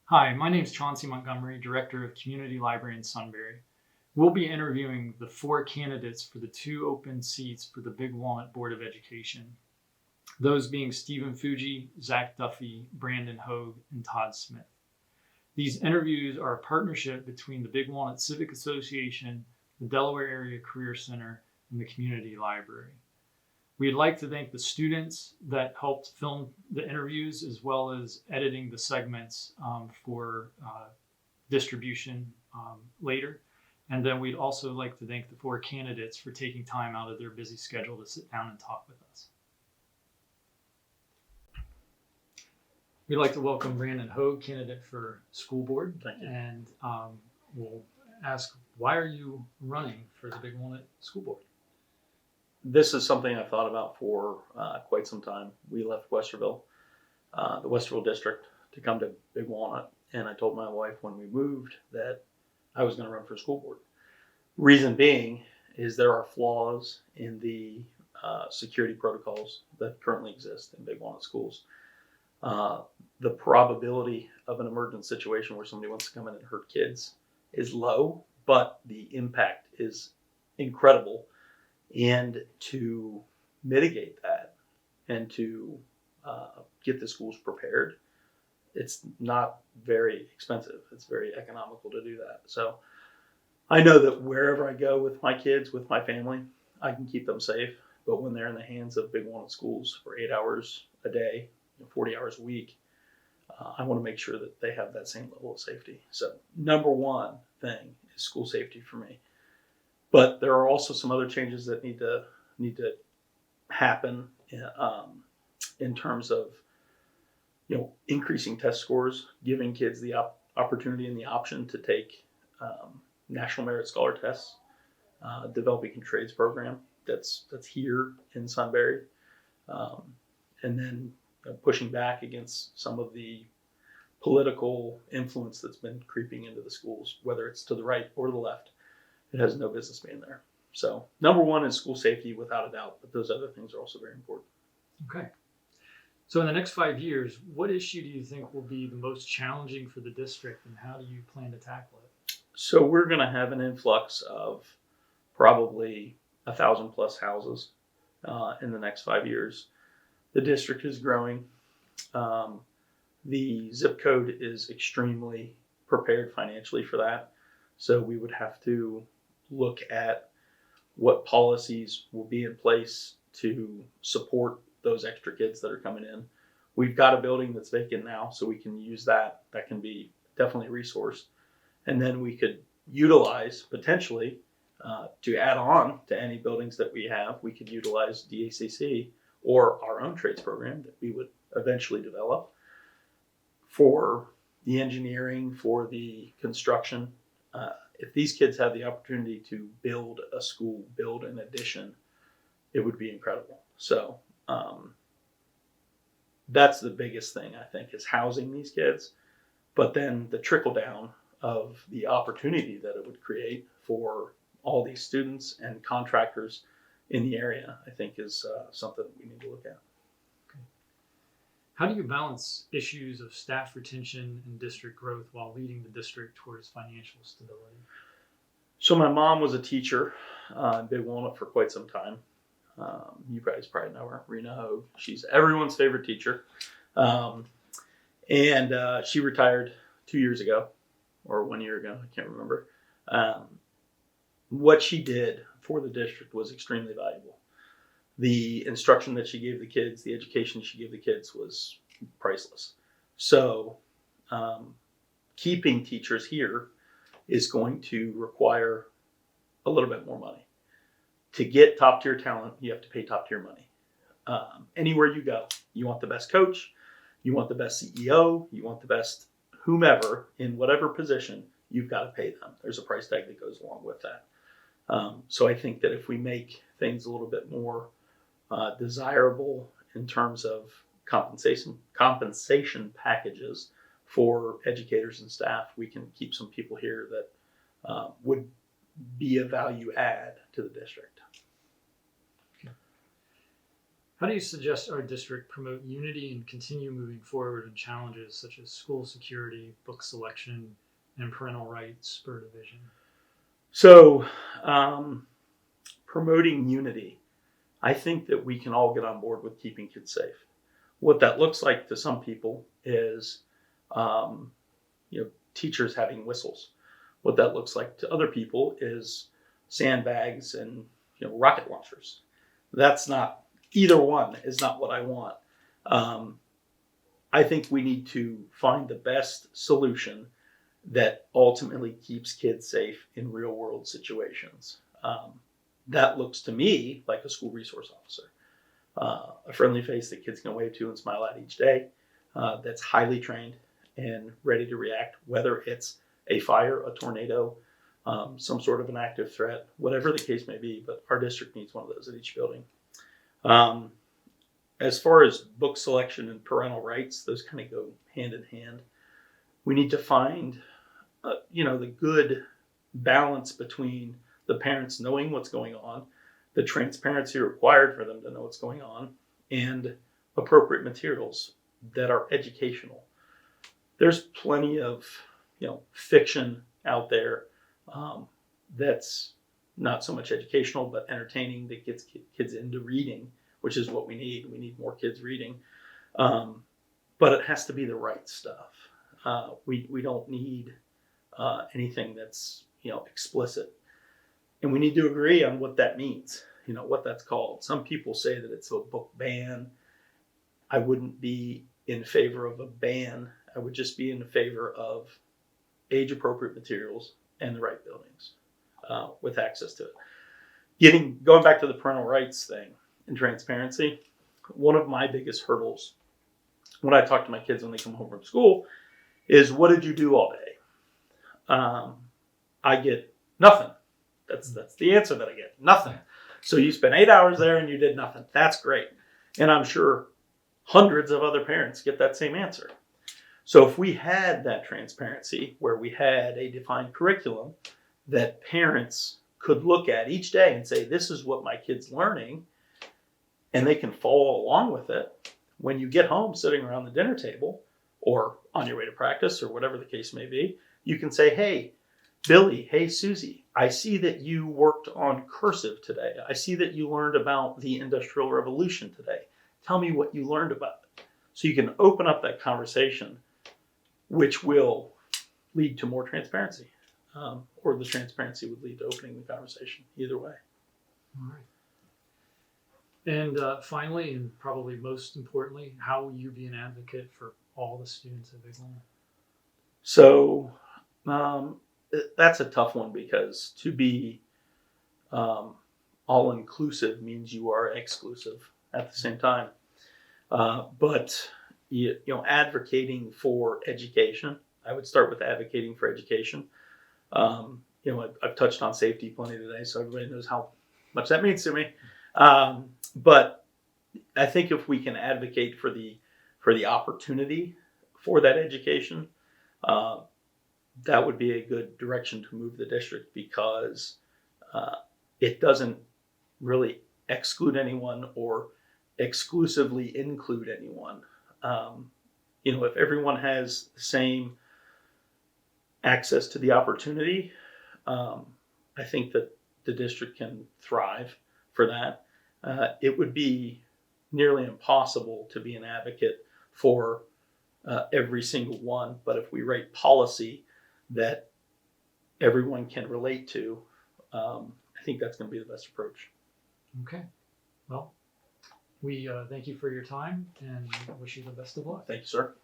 Hi, my name is Chauncey Montgomery, Director of Community Library in Sunbury. We'll be interviewing the 4 candidates for the 2 open seats for the Big Walnut Board of Education, those being Stephen Fuji, Zach Duffy, Brandon Hoge, and Todd Smith. These interviews are a partnership between the Big Walnut Civic Association, the Delaware Area Career Center, and the Community Library. We'd like to thank the students that helped film the interviews as well as editing the segments for distribution later. And then we'd also like to thank the 4 candidates for taking time out of their busy schedule to sit down and talk with us. We'd like to welcome Brandon Hoge, candidate for school board. Thank you. And we'll ask, why are you running for the Big Walnut School Board? This is something I've thought about for quite some time. We left Westerville, the Westerville district, to come to Big Walnut. And I told my wife when we moved that I was going to run for school board. Reason being is there are flaws in the security protocols that currently exist in Big Walnut schools. The probability of an emergent situation where somebody wants to come in and hurt kids is low, but the impact is incredible. And to mitigate that and to get the schools prepared, it's not very expensive. It's very economical to do that. So I know that wherever I go with my kids, with my family, I can keep them safe. But when they're in the hands of Big Walnut schools for 8 hours a day, 40 hours a week, I want to make sure that they have that same level of safety. So number one thing is school safety for me. But there are also some other changes that need to happen in terms of increasing test scores, giving kids the opportunity and the option to take National Merit Scholar tests, developing a trades program that's here in Sunbury, and then pushing back against some of the political influence that's been creeping into the schools, whether it's to the right or the left. It has no business being there. So number one is school safety, without a doubt, but those other things are also very important. Okay. So in the next 5 years, what issue do you think will be the most challenging for the district, and how do you plan to tackle it? So we're going to have an influx of probably 1,000 plus houses in the next 5 years. The district is growing. The zip code is extremely prepared financially for that. So we would have to look at what policies will be in place to support those extra kids that are coming in. We've got a building that's vacant now, so we can use that. That can be definitely a resource. And then we could utilize potentially to add on to any buildings that we have. We could utilize DACC or our own trades program that we would eventually develop for the engineering, for the construction. If these kids have the opportunity to build a school, build an addition, it would be incredible. So that's the biggest thing, I think, is housing these kids. But then the trickle down of the opportunity that it would create for all these students and contractors in the area, I think, is something that we need to look at. Okay. How do you balance issues of staff retention and district growth while leading the district towards financial stability? So my mom was a teacher in Big Walnut for quite some time. You guys probably know her, Rena Hoge. She's everyone's favorite teacher. And she retired 2 years ago, or 1 year ago, I can't remember. What she did for the district was extremely valuable. The instruction that she gave the kids, the education she gave the kids was priceless. So keeping teachers here is going to require a little bit more money. To get top tier talent, you have to pay top tier money. Anywhere you go, you want the best coach, you want the best CEO, you want the best whomever in whatever position, you've got to pay them. There's a price tag that goes along with that. So I think that if we make things a little bit more desirable in terms of compensation packages for educators and staff, we can keep some people here that would be a value add to the district. How do you suggest our district promote unity and continue moving forward in challenges such as school security, book selection, and parental rights per division? So, promoting unity, I think that we can all get on board with keeping kids safe. What that looks like to some people is, teachers having whistles. What that looks like to other people is sandbags and rocket launchers. That's not either one is not what I want. I think we need to find the best solution that ultimately keeps kids safe in real world situations. That looks to me like a school resource officer, a friendly face that kids can wave to and smile at each day, that's highly trained and ready to react, whether it's a fire, a tornado, some sort of an active threat, whatever the case may be. But our district needs one of those at each building. As far as book selection and parental rights, those kind of go hand in hand. We need to find, the good balance between the parents knowing what's going on, the transparency required for them to know what's going on, and appropriate materials that are educational. There's plenty of, fiction out there that's not so much educational, but entertaining, that gets kids into reading, which is what we need. We need more kids reading. But it has to be the right stuff. We don't need anything that's, explicit. And we need to agree on what that means, what that's called. Some people say that it's a book ban. I wouldn't be in favor of a ban. I would just be in favor of age-appropriate materials and the right buildings with access to it. Going back to the parental rights thing and transparency, one of my biggest hurdles when I talk to my kids when they come home from school is, what did you do all day? I get nothing. That's the answer that I get. Nothing. So you spent 8 hours there and you did nothing. That's great. And I'm sure hundreds of other parents get that same answer. So if we had that transparency where we had a defined curriculum that parents could look at each day and say, this is what my kid's learning, and they can follow along with it, when you get home sitting around the dinner table or on your way to practice or whatever the case may be, you can say, hey, Billy, hey, Susie, I see that you worked on cursive today. I see that you learned about the Industrial Revolution today. Tell me what you learned about it. So you can open up that conversation, which will lead to more transparency, or the transparency would lead to opening the conversation. Either way. All right. And finally, and probably most importantly, how will you be an advocate for all the students at Big Walnut? So that's a tough one, because to be all-inclusive means you are exclusive at the same time. But advocating for education, I would start with advocating for education. I've touched on safety plenty today, so everybody knows how much that means to me. But I think if we can advocate for the opportunity for that education, that would be a good direction to move the district, because it doesn't really exclude anyone or exclusively include anyone. If everyone has the same access to the opportunity, I think that the district can thrive for that. It would be nearly impossible to be an advocate for every single one, but if we write policy that everyone can relate to, I think that's going to be the best approach. Okay. Well, we thank you for your time and wish you the best of luck. Thank you, sir.